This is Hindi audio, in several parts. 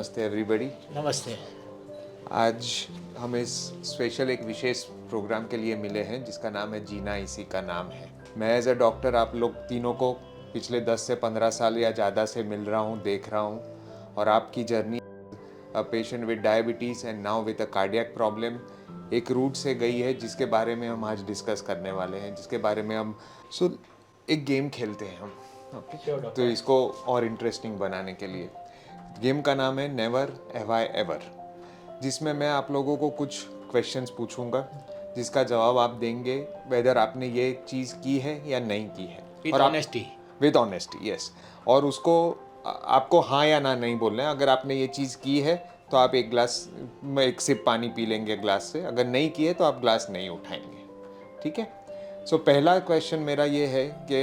नमस्ते एवरीबडी। नमस्ते। आज हम इस स्पेशल एक विशेष प्रोग्राम के लिए मिले हैं जिसका नाम है जीना इसी का नाम है। मैं एज अ डॉक्टर आप लोग तीनों को पिछले 10 से 15 साल या ज़्यादा से मिल रहा हूँ, देख रहा हूँ और आपकी journey a patient with diabetes and now with a cardiac problem एक रूट से गई है जिसके बारे में हम आज डिस्कस करने वाले हैं, जिसके बारे में हम एक गेम खेलते हैं हम। ओके, तो इसको और इंटरेस्टिंग बनाने के लिए गेम का नाम है नेवर हैव आई एवर, जिसमें मैं आप लोगों को कुछ क्वेश्चंस पूछूंगा जिसका जवाब आप देंगे वेदर आपने ये चीज़ की है या नहीं की है। With honesty. With honesty, yes. और उसको आपको हाँ या ना नहीं बोलना है। अगर आपने ये चीज़ की है तो आप एक सिप पानी पी लेंगे ग्लास से, अगर नहीं की है तो आप ग्लास नहीं उठाएंगे। ठीक है। सो पहला क्वेश्चन मेरा ये है कि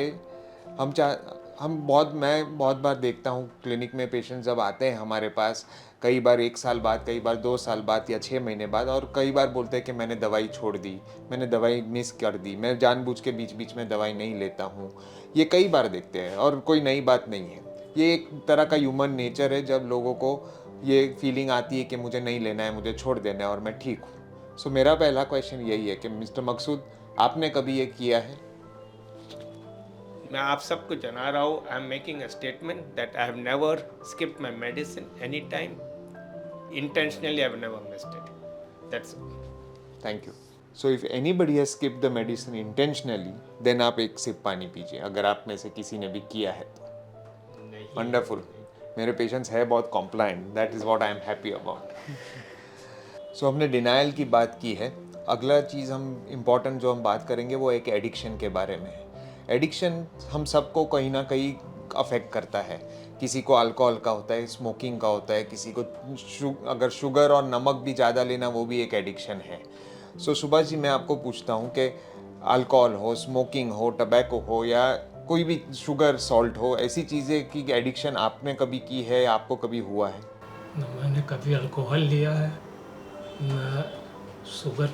मैं बहुत बार देखता हूँ क्लिनिक में पेशेंट जब आते हैं हमारे पास, कई बार 1 साल बाद, कई बार 2 साल बाद या 6 महीने बाद, और कई बार बोलते हैं कि मैंने दवाई छोड़ दी, मैंने दवाई मिस कर दी, मैं जानबूझ के बीच बीच में दवाई नहीं लेता हूँ। ये कई बार देखते हैं और कोई नई बात नहीं है। ये एक तरह का ह्यूमन नेचर है जब लोगों को ये फीलिंग आती है कि मुझे नहीं लेना है, मुझे छोड़ देना है और मैं ठीक हूँ। सो मेरा पहला क्वेश्चन यही है कि मिस्टर मकसूद, आपने कभी ये किया है? मैं आप सबको जना रहा हूँ, I am making a statement that I have never skipped my medicine any time, intentionally I have never missed it, that's all. Thank you. So if anybody has skipped the medicine intentionally, then आप एक सिप पानी पीजिए, अगर आप में से किसी ने भी किया है तो। वंडरफुल। मेरे पेशेंट्स है बहुत complaint, that is what I am happy about. So हमने डिनायल की बात की है। अगला चीज़ इम्पॉर्टेंट जो हम बात करेंगे वो एक एडिक्शन के बारे में है। एडिक्शन हम सबको कहीं ना कहीं अफेक्ट करता है। किसी को अल्कोहल का होता है, स्मोकिंग का होता है, किसी को अगर शुगर और नमक भी ज़्यादा लेना वो भी एक एडिक्शन है। सो सुभाष जी, मैं आपको पूछता हूँ कि अल्कोहल हो, स्मोकिंग हो, टबैको हो या कोई भी शुगर सॉल्ट हो, ऐसी चीज़ें की एडिक्शन आपने कभी की है, आपको कभी हुआ है? न मैंने कभी अल्कोहल लिया है, न शुगर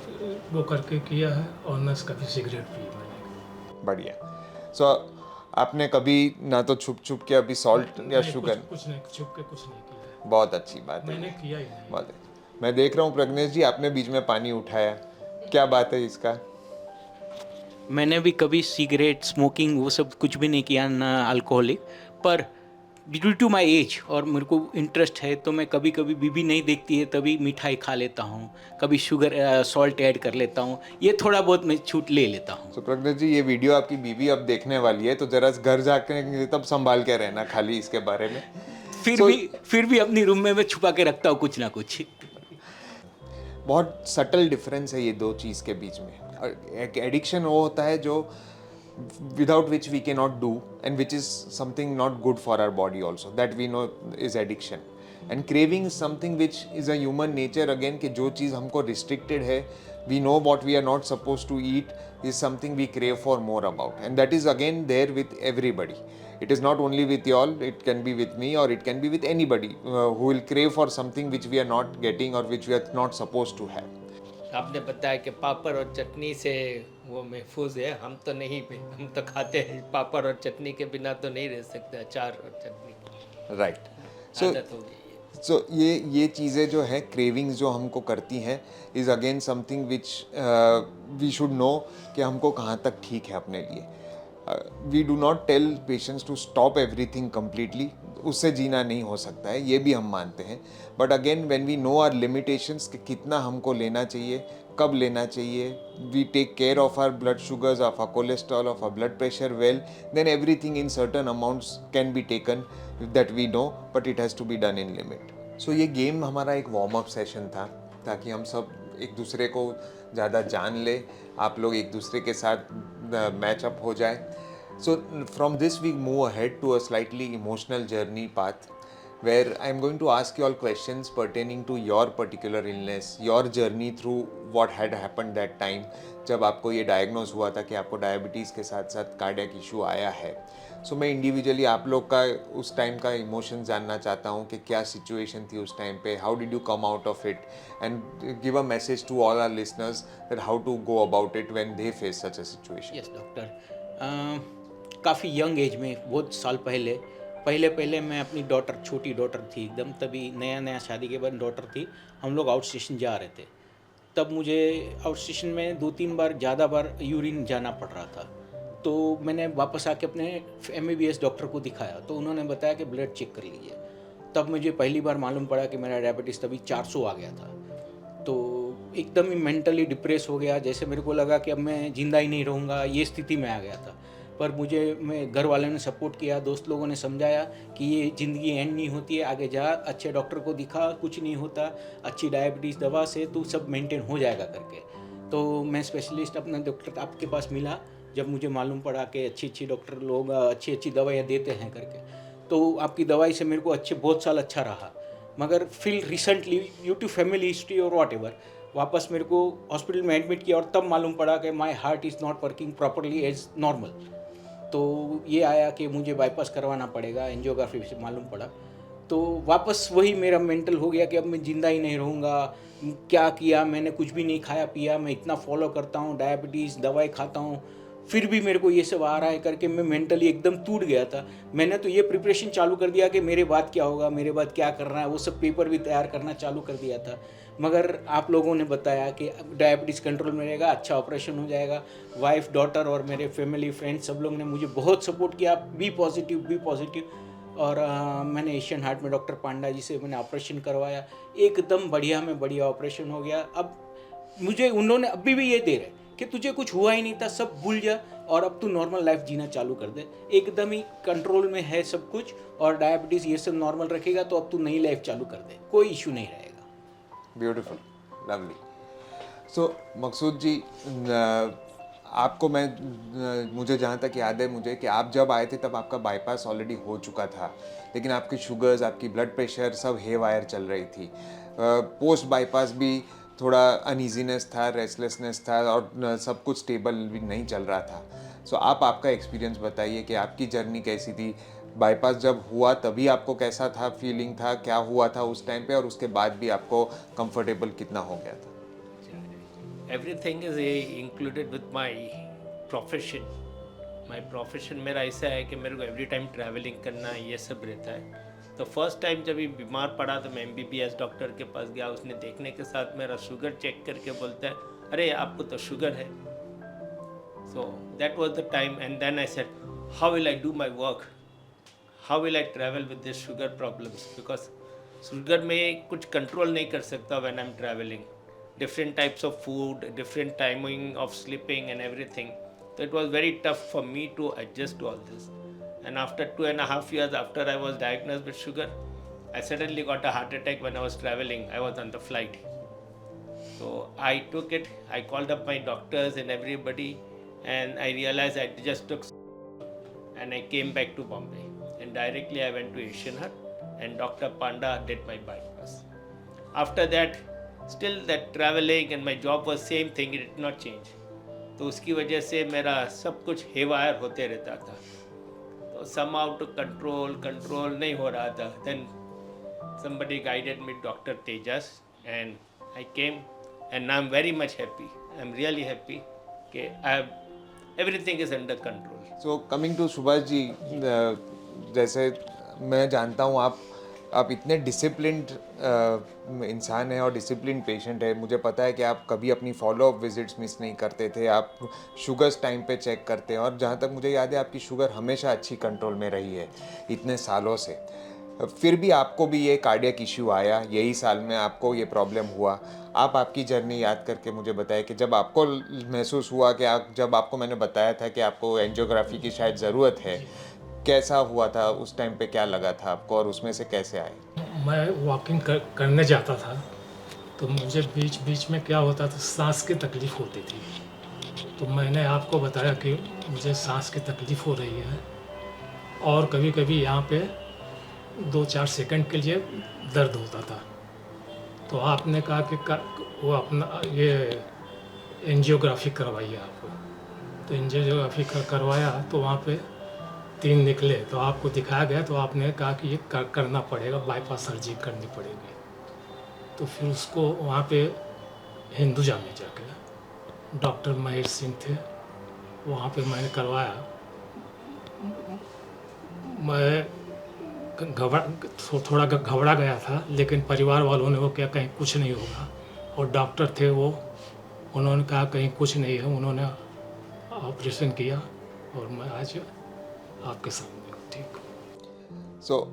वो करके किया है, और न कभी सिगरेट पी मैंने। बढ़िया। सो आपने कभी ना तो छुप छुप के अभी सॉल्ट या शुगर? कुछ नहीं, छुप के कुछ नहीं किया है। बहुत अच्छी बात है, मैंने किया ही नहीं। बहुत अच्छी। मैं देख रहा हूँ प्रज्ञेश जी, आपने बीच में पानी उठाया, क्या बात है इसका? मैंने भी कभी सिगरेट स्मोकिंग वो सब कुछ भी नहीं किया, ना अल्कोहलिक, पर ड्यू टू माई एज और मेरे को इंटरेस्ट है तो मैं कभी कभी बीबी नहीं देखती है तभी मिठाई खा लेता हूँ, कभी शुगर सॉल्ट ऐड कर लेता हूँ, ये थोड़ा बहुत मैं छूट ले लेता हूँ। तो प्रज्ञेश जी, ये वीडियो आपकी बीवी अब देखने वाली है तो जरा घर जाके तब संभाल के रहना खाली इसके बारे में। फिर भी अपनी रूम में मैं छुपा के रखता हूँ कुछ ना कुछ। बहुत सटल डिफरेंस है ये दो चीज़ के बीच में। एक एडिक्शन वो होता है जो without which we cannot do and which is something not good for our body also, that we know is addiction. And craving is something which is a human nature again, कि जो चीज़ हमको restricted है, we know what we are not supposed to eat, is something we crave for more about, and that is again there with everybody. It is not only with you all, it can be with me or it can be with anybody who will crave for something which we are not getting or which we are not supposed to have. आपने बताया कि पापड़ और चटनी से वो महफूज है, हम तो नहीं पे, हम तो खाते हैं पापड़ और चटनी के बिना तो नहीं रह सकते, अचार और चटनी राइट। आदत हो गई है। सो ये चीज़ें जो है क्रेविंग्स जो हमको करती हैं is again something which we should know कि हमको कहाँ तक ठीक है अपने लिए। We do not tell patients to stop everything completely, उससे जीना नहीं हो सकता है, ये भी हम मानते हैं। But again when we know our limitations कि कितना हमको लेना चाहिए, कब लेना चाहिए, we take care of our blood sugars, of our cholesterol, of our blood pressure well, then everything in certain amounts can be taken that we know, but it has to be done in limit. So ये गेम हमारा एक वार्म अप सेशन था ताकि हम सब एक दूसरे को ज़्यादा जान ले, आप लोग एक दूसरे के साथ मैच अप हो जाए। So from this we move ahead to a slightly emotional journey path where I am going to ask you all questions pertaining to your particular illness, your journey through what had happened that time जब आपको ये डायग्नोज हुआ था कि आपको डायबिटीज़ के साथ साथ कार्डियक इशू आया है। सो मैं इंडिविजुअली आप लोग का उस टाइम का इमोशन जानना चाहता हूँ कि क्या सिचुएशन थी उस टाइम पे, how did you come out of it, and give a message to all our listeners that how to go about it when they face such a situation. Yes doctor, काफ़ी यंग एज में बहुत साल पहले पहले पहले मैं अपनी डॉटर, छोटी डॉटर थी एकदम, तभी नया नया शादी के बाद डॉटर थी, हम लोग आउट स्टेशन जा रहे थे। तब मुझे आउट स्टेशन में 2-3 बार, ज़्यादा बार यूरिन जाना पड़ रहा था। तो मैंने वापस आके अपने MBBS डॉक्टर को दिखाया, तो उन्होंने बताया कि ब्लड चेक कर लीजिए। तब मुझे पहली बार मालूम पड़ा कि मेरा डायबिटीज़ तभी 400 आ गया था। तो एकदम ही मेंटली डिप्रेस हो गया, जैसे मेरे को लगा कि अब मैं ज़िंदा ही नहीं रहूँगा, ये स्थिति में आ गया था। पर मैं घर वालों ने सपोर्ट किया, दोस्त लोगों ने समझाया कि ये ज़िंदगी एंड नहीं होती है, आगे जा, अच्छे डॉक्टर को दिखा, कुछ नहीं होता, अच्छी डायबिटीज़ दवा से तू सब मेंटेन हो जाएगा करके। तो मैं स्पेशलिस्ट अपना डॉक्टर आपके पास मिला, जब मुझे मालूम पड़ा कि अच्छी डॉक्टर लोग अच्छी अच्छी दवाइयाँ देते हैं करके। तो आपकी दवाई से मेरे को बहुत साल अच्छा रहा। मगर फिर recently due to family history और व्हाटएवर वापस मेरे को हॉस्पिटल में एडमिट किया, और तब मालूम पड़ा कि my heart is not working properly as normal. तो ये आया कि मुझे बाईपास करवाना पड़ेगा, एंजियोग्राफी से मालूम पड़ा। तो वापस वही मेरा मेंटल हो गया कि अब मैं ज़िंदा ही नहीं रहूँगा। क्या किया मैंने, कुछ भी नहीं खाया पिया, मैं इतना फॉलो करता हूँ, डायबिटीज़ दवाई खाता हूँ, फिर भी मेरे को ये सब आ रहा है करके मैं मेंटली एकदम टूट गया था। मैंने तो ये प्रिपरेशन चालू कर दिया कि मेरे बाद क्या होगा, मेरे बाद क्या करना है, वो सब पेपर भी तैयार करना चालू कर दिया था। मगर आप लोगों ने बताया कि डायबिटीज़ कंट्रोल में रहेगा, अच्छा ऑपरेशन हो जाएगा। वाइफ, डॉटर और मेरे फैमिली फ्रेंड सब लोग ने मुझे बहुत सपोर्ट किया, बी पॉजिटिव। और मैंने एशियन हार्ट में डॉक्टर पांडा जी से मैंने ऑपरेशन करवाया, एकदम बढ़िया में बढ़िया ऑपरेशन हो गया। अब मुझे उन्होंने अभी भी ये दे रहे कि तुझे कुछ हुआ ही नहीं था, सब भूल जा और अब तू नॉर्मल लाइफ जीना चालू कर दे, एकदम ही कंट्रोल में है सब कुछ, और डायबिटीज़ ये सब नॉर्मल रखेगा तो अब तू नई लाइफ चालू कर दे, कोई इशू नहीं रहेगा। Beautiful, lovely. सो मकसूद जी, आपको मुझे जहाँ तक याद है मुझे कि आप जब आए थे तब आपका बाईपास ऑलरेडी हो चुका था, लेकिन आपकी शुगर्स, आपकी ब्लड प्रेशर सब हेवायर चल रही थी। पोस्ट बाईपास भी थोड़ा अनईजीनेस था, रेस्टलेसनेस था, और सब कुछ स्टेबल भी नहीं चल रहा था। सो आपका एक्सपीरियंस बताइए कि आपकी जर्नी कैसी थी। बाईपास जब हुआ तभी आपको कैसा था, फीलिंग था, क्या हुआ था उस टाइम पे, और उसके बाद भी आपको कंफर्टेबल कितना हो गया था? Everything is included with my profession. My profession मेरा ऐसा है कि मेरे को एवरी टाइम ट्रैवलिंग करना, ये सब रहता है। तो फर्स्ट टाइम जब ये बीमार पड़ा तो मैं MBBS डॉक्टर के पास गया। उसने देखने के साथ मेरा शुगर चेक करके बोलता है, अरे आपको तो शुगर है। So that was the time, and then I said, how will I do my work, how will I travel with this sugar problems, because sugar में कुछ कंट्रोल नहीं कर सकता when I am travelling. Different types of food, different timing of sleeping and everything. So it was very tough for me to adjust to all this. And after 2.5 years after I was diagnosed with sugar, I suddenly got a heart attack when I was traveling. I was on the flight. So I took it, I called up my doctors and everybody, and I realized I just took, and I came back to Bombay. And directly I went to Asian Heart, and Dr. Panda did my bypass. After that, still that traveling and my job was same thing, it did not change. तो उसकी वजह से मेरा सब कुछ हेवायर होते रहता था। तो somehow to control नहीं हो रहा था। Then somebody guided me, Dr. Tejas, and I came, and now I'm very much happy. I'm really happy कि everything is under control. So coming to Subhash ji, जैसे मैं जानता हूँ आप इतने डिसिप्लिन्ड इंसान हैं और डिसिप्लिन पेशेंट है। मुझे पता है कि आप कभी अपनी फॉलोअप विजिट्स मिस नहीं करते थे, आप शुगर्स टाइम पे चेक करते हैं, और जहाँ तक मुझे याद है आपकी शुगर हमेशा अच्छी कंट्रोल में रही है इतने सालों से। फिर भी आपको भी ये कार्डियक इश्यू आया, यही साल में आपको ये प्रॉब्लम हुआ। आपकी जर्नी याद करके मुझे बताया कि जब आपको महसूस हुआ कि जब आपको मैंने बताया था कि आपको एंजियोग्राफी की शायद ज़रूरत है, कैसा हुआ था उस टाइम पे, क्या लगा था आपको, और उसमें से कैसे आए? मैं वॉकिंग करने जाता था, तो मुझे बीच बीच में क्या होता था, सांस की तकलीफ़ होती थी। तो मैंने आपको बताया कि मुझे सांस की तकलीफ़ हो रही है, और कभी कभी यहाँ पे 2-4 सेकंड के लिए दर्द होता था। तो आपने कहा कि वो अपना ये एंजियोग्राफी करवाइए आपको। तो एंजियोग्राफी करवाया, तो वहाँ पे 3 निकले, तो आपको दिखाया गया, तो आपने कहा कि ये करना पड़ेगा, बाईपास सर्जरी करनी पड़ेगी। तो फिर उसको वहाँ पे हिंदुजा में जाके डॉक्टर महेश सिंह थे, वहाँ पे मैंने करवाया। मैं थोड़ा घबरा गया था, लेकिन परिवार वालों ने वो क्या कहीं कुछ नहीं होगा, और डॉक्टर थे वो, उन्होंने कहा कहीं कुछ नहीं है, उन्होंने ऑपरेशन किया और मैं आज आपके सामने हूँ, ठीक हूँ। सो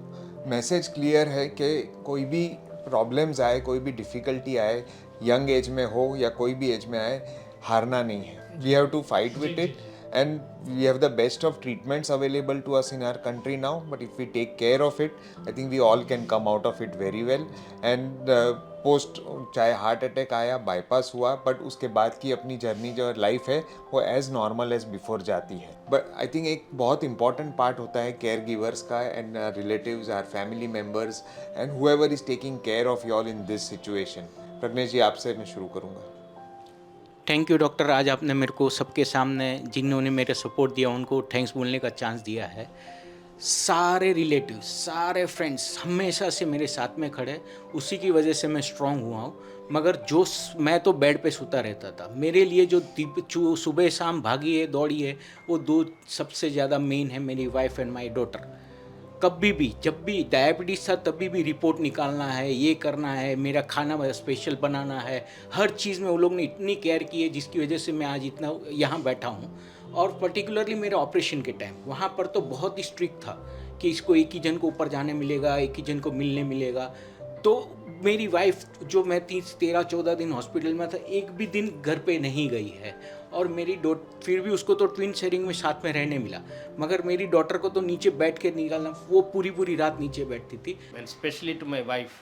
मैसेज क्लियर है कि कोई भी प्रॉब्लम्स आए, कोई भी डिफ़िकल्टी आए, यंग एज में हो या कोई भी एज में आए, हारना नहीं है. We have to fight with it, and we have the best of treatments available to us in our country now, but if we take care of it, I think we all can come out of it very well. And post चाहे हार्ट अटैक आया, बाईपास हुआ, बट उसके बाद की अपनी जर्नी जो लाइफ है वो एज नॉर्मल एज बिफोर जाती है. बट आई थिंक एक बहुत इंपॉर्टेंट पार्ट होता है केयर गिवर्स का, and relatives, or family members, and whoever is taking care of you all in this situation. Pragnesh ji, आपसे मैं शुरू करूँगा. थैंक यू डॉक्टर, आज आपने मेरे को सबके सामने जिन्होंने मेरे सपोर्ट दिया उनको थैंक्स बोलने का चांस दिया है. सारे रिलेटिव्स, सारे फ्रेंड्स हमेशा से मेरे साथ में खड़े, उसी की वजह से मैं स्ट्रांग हुआ हूँ. मगर जो मैं तो बेड पे सोता रहता था, मेरे लिए जो सुबह शाम भागी है, दौड़ी है, वो दो सबसे ज़्यादा मेन है, मेरी वाइफ एंड माई डॉटर. कभी भी जब भी डायबिटीज़ था तभी भी रिपोर्ट निकालना है, ये करना है, मेरा खाना स्पेशल बनाना है, हर चीज़ में वो लोग ने इतनी केयर की है जिसकी वजह से मैं आज इतना यहाँ बैठा हूँ. और पर्टिकुलरली मेरे ऑपरेशन के टाइम वहाँ पर तो बहुत ही स्ट्रिक्ट था कि इसको एक ही जन को ऊपर जाने मिलेगा, एक ही जन को मिलने मिलेगा. तो मेरी वाइफ, जो मैं 13-14 दिन हॉस्पिटल में था, एक भी दिन घर पे नहीं गई है. और मेरी फिर भी उसको तो ट्विन शेयरिंग में साथ में रहने मिला, मगर मेरी डॉटर को तो नीचे बैठ के निकालना, वो पूरी रात नीचे बैठती थी. And especially to my wife,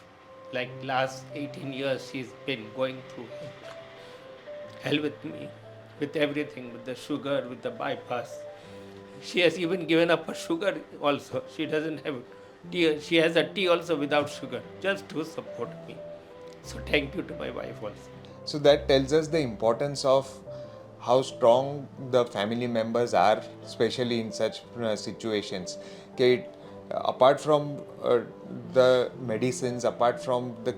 like last 18 years, she's been going through hell with me, with everything, with the sugar, with the bypass. She has even given up her sugar also. She doesn't have tea. She has a tea also without sugar, just to support me. So thank you to my wife also. So that tells us the importance of how strong the family members are, especially in such situations. Okay, apart from the medicines, apart from the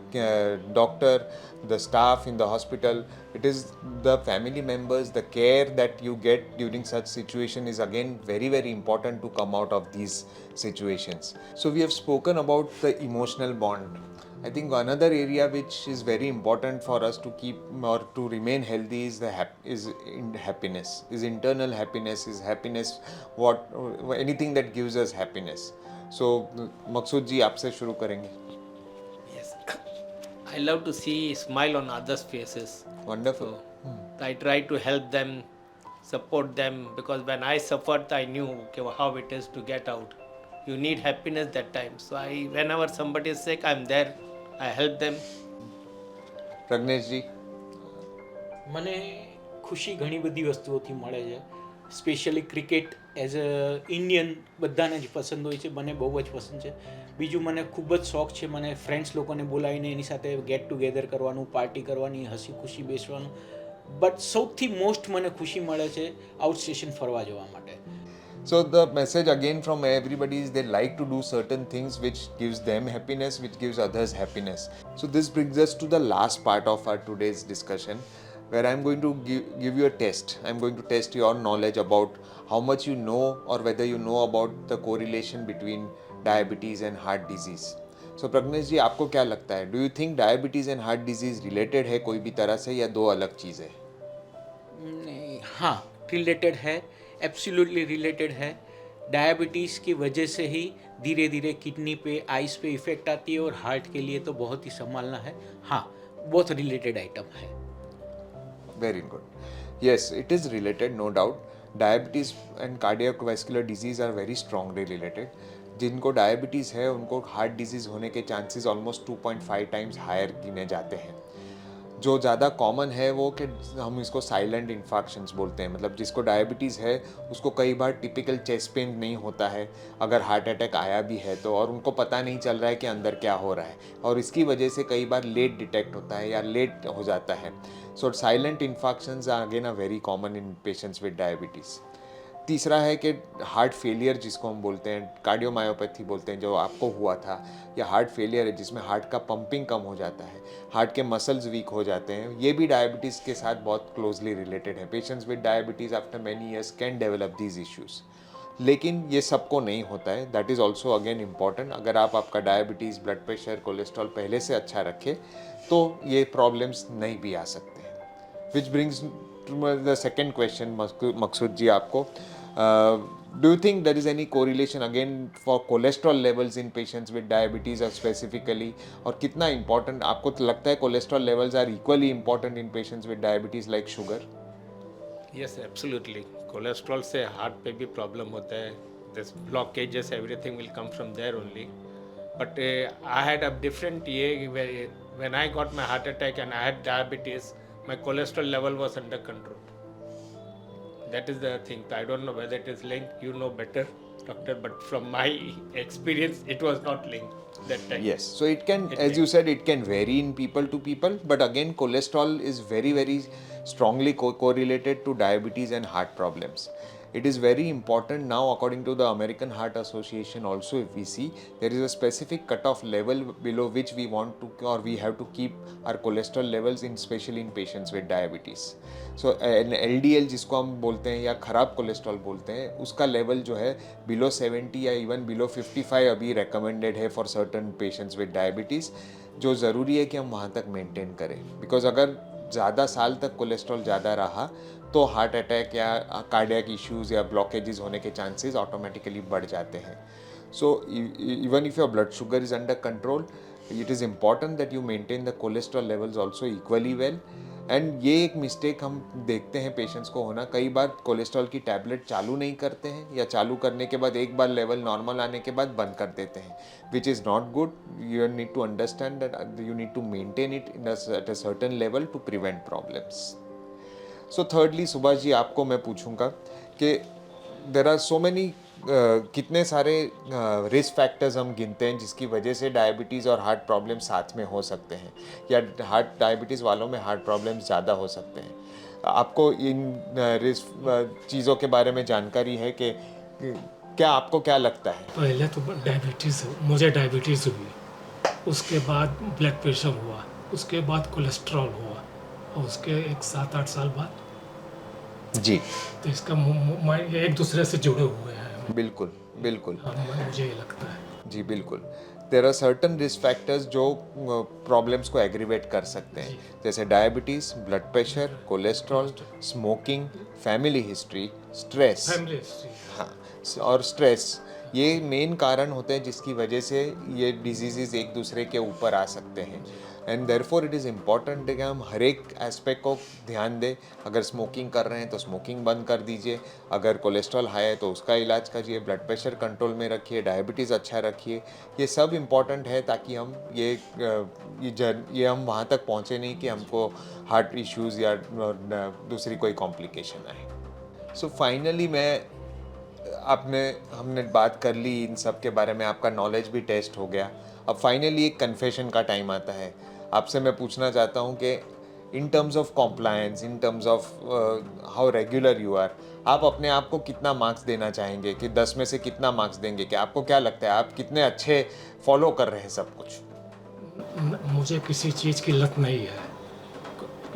doctor, the staff in the hospital, it is the family members, the care that you get during such situation is again very important to come out of these situations. So we have spoken about the emotional bond. I think another area which is very important for us to keep or to remain healthy is happiness, is internal happiness, is happiness, anything that gives us happiness. So मकसूद जी, आपसे शुरू करेंगे. Yes, I love to see smile on others' faces. Wonderful. I try to help them, support them, because when I suffered, I knew how it is to get out. You need happiness that time. So whenever somebody is sick, I'm there. I help them. Pragnesh જી, મને ખુશી ઘણી બધી વસ્તુઓથી મળે છે. Specially cricket as a Indian બધાને જ પસંદ હોય છે, મને બહુ જ પસંદ છે. બીજું મને ખૂબ જ શોખ છે, મને ફ્રેન્ડ્સ લોકોને બોલાવીને એની સાથે ગેટ ટુગેધર કરવાનું, પાર્ટી કરવાની, હસી ખુશી બેસવાનું. બટ સૌથી મોસ્ટ મને ખુશી મળે છે આઉટ સ્ટેશન ફરવા જવા માટે. so the message again from everybody is they like to do certain things which gives them happiness, which gives others happiness. So this brings us to the last part of our today's discussion, where I'm going to give you a test. I'm going to test your knowledge about how much you know or whether you know about the correlation between diabetes and heart disease. So Pradnyesh जी, आपको क्या लगता है? Do you think diabetes and heart disease related है कोई भी तरह से, या दो अलग चीज़ है? हाँ, रिलेटेड है, एब्सोल्युटली रिलेटेड है. डायबिटीज़ की वजह से ही धीरे धीरे किडनी पे, आइस पे इफ़ेक्ट आती है, और हार्ट के लिए तो बहुत ही संभालना है. हाँ, बहुत रिलेटेड आइटम है. Very good. Yes, it is related, no doubt. Diabetes and cardiovascular disease are very strongly related. जिनको डायबिटीज़ है उनको हार्ट डिजीज़ होने के चांसेस ऑलमोस्ट 2.5 टाइम्स हायर गिने जाते हैं. जो ज़्यादा कॉमन है वो कि हम इसको साइलेंट इन्फाक्शंस बोलते हैं. मतलब जिसको डायबिटीज़ है उसको कई बार टिपिकल चेस्ट पेन नहीं होता है अगर हार्ट अटैक आया भी है तो, और उनको पता नहीं चल रहा है कि अंदर क्या हो रहा है, और इसकी वजह से कई बार लेट डिटेक्ट होता है या लेट हो जाता है. So silent infarctions are again a very common in patients with diabetes. तीसरा है कि हार्ट फेलियर जिसको हम बोलते हैं, कार्डियोमायोपैथी बोलते हैं, जो आपको हुआ था, या हार्ट फेलियर है जिसमें हार्ट का पंपिंग कम हो जाता है, हार्ट के मसल्स वीक हो जाते हैं, ये भी डायबिटीज़ के साथ बहुत क्लोजली रिलेटेड है. Patients with diabetes after many years can develop these issues. लेकिन ये सबको नहीं होता है, that is also again important. अगर आप आपका डायबिटीज़, ब्लड प्रेशर, कोलेस्ट्रॉल पहले से अच्छा रखें तो ये प्रॉब्लम्स नहीं भी आ सकते हैं। Which brings to the second question Maqsood ji आपको, do you think there is any correlation again for cholesterol levels in patients with diabetes or specifically, और कितना important आपको लगता है cholesterol levels are equally important in patients with diabetes like sugar? Yes, absolutely. Cholesterol से हार्ट पे भी प्रॉब्लम होता है. This blockages everything will come from there only. But I had a different ये when I got my heart attack and I had diabetes, my cholesterol level was under control. That is the thing. I don't know whether it is linked. You know better, doctor. But from my experience, it was not linked that time. Yes, so it can, as you said, it can vary in people to people, but again cholesterol is very very strongly correlated to diabetes and heart problems. It is very important now, according to the American Heart Association also, if we see, there is a specific cutoff level below which we want to, or we have to keep our cholesterol levels in, especially in patients with diabetes. So an LDL जिसको हम बोलते हैं या खराब कोलेस्ट्रॉल बोलते हैं, उसका लेवल जो है बिलो 70 या इवन बिलो 55 अभी recommended है for certain patients with diabetes, जो ज़रूरी है कि हम वहाँ तक मेंटेन करें। बिकॉज अगर ज़्यादा साल तक कोलेस्ट्रॉल ज़्यादा रहा तो हार्ट अटैक या कार्डियक इश्यूज़ या ब्लॉकेजेस होने के चांसेस ऑटोमेटिकली बढ़ जाते हैं। So even if your blood sugar is under control, it is important that you maintain the cholesterol levels also equally well. And ये एक मिस्टेक हम देखते हैं पेशेंट्स को होना, कई बार कोलेस्ट्रॉल की टैबलेट चालू नहीं करते हैं या चालू करने के बाद एक बार लेवल नॉर्मल आने के बाद बंद कर देते हैं, which is not good. You need to understand that you need to maintain it at a certain level to prevent problems. So thirdly Subhash ji, आपको मैं पूछूंगा कि देर आर सो मैनी कितने सारे रिस्क फैक्टर्स हम गिनते हैं जिसकी वजह से डायबिटीज़ और हार्ट प्रॉब्लम साथ में हो सकते हैं, या डायबिटीज़ वालों में हार्ट प्रॉब्लम्स ज़्यादा हो सकते हैं। आपको इन रिस्क चीज़ों के बारे में जानकारी है कि क्या आपको क्या लगता है? पहले तो मुझे डायबिटीज़ हुई, उसके बाद ब्लड प्रेशर हुआ, उसके बाद कोलेस्ट्रॉल हुआ, और उसके 7-8 साल बाद जी, तो इसका ये एक दूसरे से जुड़े हुए हैं। बिल्कुल बिल्कुल, मुझे ये लगता है। जी बिल्कुल। There are certain risk factors जो प्रॉब्लम्स को एग्रीवेट कर सकते हैं, जैसे diabetes, blood pressure, cholesterol, smoking, family history, stress. हाँ, और स्ट्रेस ये मेन कारण होते हैं जिसकी वजह से ये डिजीज़ एक दूसरे के ऊपर आ सकते हैं। And therefore it is important कि हम हर एक एस्पेक्ट को ध्यान दें। अगर स्मोकिंग कर रहे हैं तो स्मोकिंग बंद कर दीजिए, अगर कोलेस्ट्रॉल हाई है तो उसका इलाज कीजिए, ब्लड प्रेशर कंट्रोल में रखिए, डायबिटीज़ अच्छा रखिए। ये सब इम्पॉर्टेंट है ताकि हम ये हम वहाँ तक पहुँचे नहीं कि हमको हार्ट इश्यूज़ या दूसरी कोई कॉम्प्लिकेशन आए। सो फाइनली हमने बात कर ली इन सब के बारे में, आपका नॉलेज भी टेस्ट हो गया। अब फाइनली एक कन्फेशन का टाइम आता है। आपसे मैं पूछना चाहता हूँ कि in terms of compliance, in terms of how regular you are, आप अपने आप को कितना मार्क्स देना चाहेंगे, कि 10 में से कितना मार्क्स देंगे? कि आपको क्या लगता है आप कितने अच्छे फॉलो कर रहे हैं सब कुछ? मुझे किसी चीज़ की लत नहीं है,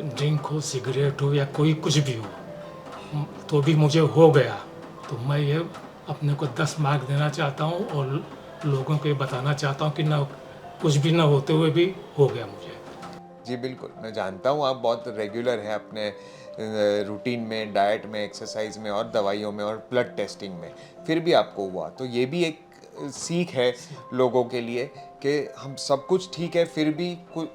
ड्रिंक हो, सिगरेट हो या कोई कुछ भी हो, तो भी मुझे हो गया तो मैं ये अपने को 10 मार्क देना चाहता हूँ और लोगों को ये बताना चाहता हूँ कि ना कुछ भी ना होते हुए भी हो गया मुझे। जी बिल्कुल, मैं जानता हूँ आप बहुत रेगुलर हैं अपने रूटीन में, डाइट में, एक्सरसाइज में और दवाइयों में और ब्लड टेस्टिंग में, फिर भी आपको हुआ। तो ये भी एक सीख है लोगों के लिए कि हम सब कुछ ठीक है फिर भी कुछ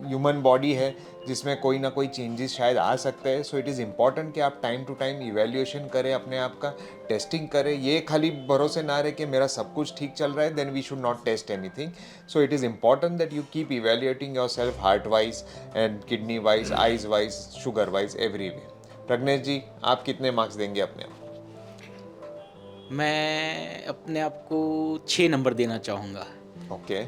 ह्यूमन बॉडी है जिसमें कोई ना कोई चेंजेस शायद आ सकते हैं। सो इट इज़ इम्पॉर्टेंट कि आप टाइम टू टाइम इवैल्यूएशन करें, अपने आप का टेस्टिंग करें। ये खाली भरोसे ना रहे कि मेरा सब कुछ ठीक चल रहा है, then we should not test anything. So it is important that you keep evaluating yourself heart wise and kidney wise, eyes wise, sugar wise, everywhere. Pragnesh ji, आप कितने मार्क्स देंगे अपने आप? मैं अपने आप को 6 नंबर देना चाहूँगा। ओके।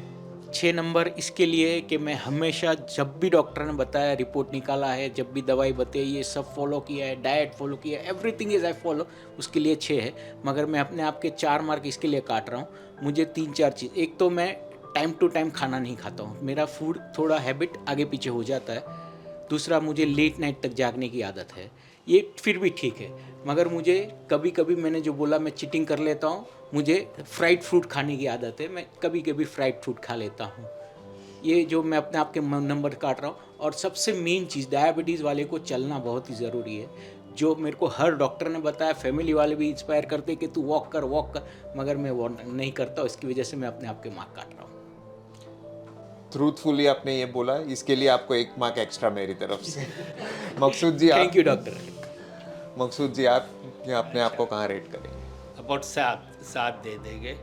6 नंबर इसके लिए कि मैं हमेशा जब भी डॉक्टर ने बताया, रिपोर्ट निकाला है, जब भी दवाई बताई, ये सब फॉलो किया है, डाइट फॉलो किया है, एवरीथिंग इज़ आई फॉलो, उसके लिए 6 है। मगर मैं अपने आप के 4 मार्क इसके लिए काट रहा हूँ। मुझे 3-4 चीज़, एक तो मैं टाइम टू टाइम खाना नहीं खाता हूँ, मेरा फूड थोड़ा हैबिट आगे पीछे हो जाता है। दूसरा, मुझे लेट नाइट तक जागने की आदत है। ये फिर भी ठीक है। मगर मुझे कभी कभी, मैंने जो बोला मैं चीटिंग कर लेता हूँ, मुझे फ्राइड फ्रूट खाने की आदत है, मैं कभी कभी फ्राइड फ्रूट खा लेता हूँ। ये जो मैं अपने आप के नंबर काट रहा हूँ। और सबसे मेन चीज़, डायबिटीज़ वाले को चलना बहुत ही ज़रूरी है, जो मेरे को हर डॉक्टर ने बताया, फैमिली वाले भी इंस्पायर करते कि तू वॉक कर, मगर मैं वो नहीं करता। इसकी वजह से मैं अपने आप के मार्क काट रहा हूँ। ट्रूथफुली आपने ये बोला, इसके लिए आपको 1 मार्क एक्स्ट्रा मेरी तरफ से। मकसूद जी, थैंक यू डॉक्टर। मकसूद जी, आप ये अपने आप को कहाँ रेट करेंगे? अबाउट 7 दे देंगे।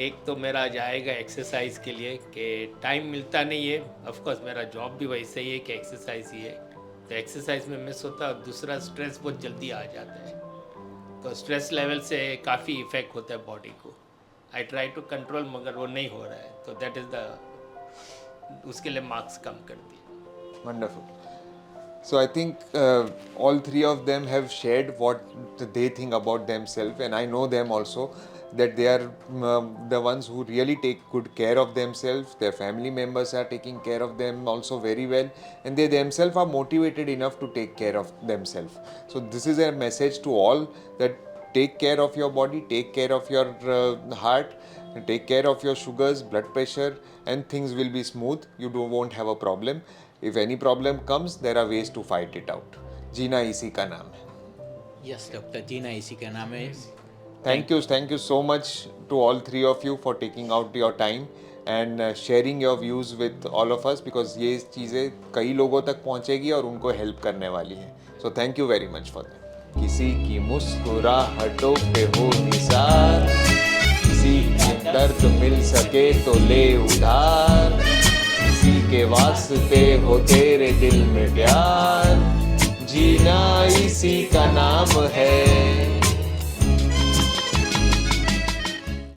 एक तो मेरा जाएगा एक्सरसाइज के लिए कि टाइम मिलता नहीं है, ऑफ कोर्स मेरा जॉब भी वैसे ही है कि एक्सरसाइज ही है, तो एक्सरसाइज में मिस होता है। और दूसरा, स्ट्रेस बहुत जल्दी आ जाता है, तो स्ट्रेस लेवल से काफ़ी इफ़ेक्ट होता है बॉडी को। आई ट्राई टू कंट्रोल, मगर वो नहीं हो रहा है, तो दैट इज़ द, उसके लिए मार्क्स कम कर दिए। Wonderful. So I think all three of them have shared what they think about themselves, and I know them also that they are the ones who really take good care of themselves. Their family members are taking care of them also very well, and they themselves are motivated enough to take care of themselves. So this is a message to all that take care of your body, take care of your heart, take care of your sugars, blood pressure, and things will be smooth. You won't have a problem. If any problem comes, there are ways to fight it out. जीना इसी का नाम है। यस डॉक्टर, जीना इसी का नाम है। Thank you so much to all three of you for taking out your time and sharing your views with all of us, because ये चीज़ें कई लोगों तक पहुँचेगी और उनको हेल्प करने वाली है। So thank you very much for that. किसी की मुस्कुराहटों पे हो निसार, किसी के दर्द मिल सके तो ले उधार, किसी के वास्ते हो तेरे दिल में प्यार, जीना इसी का नाम है।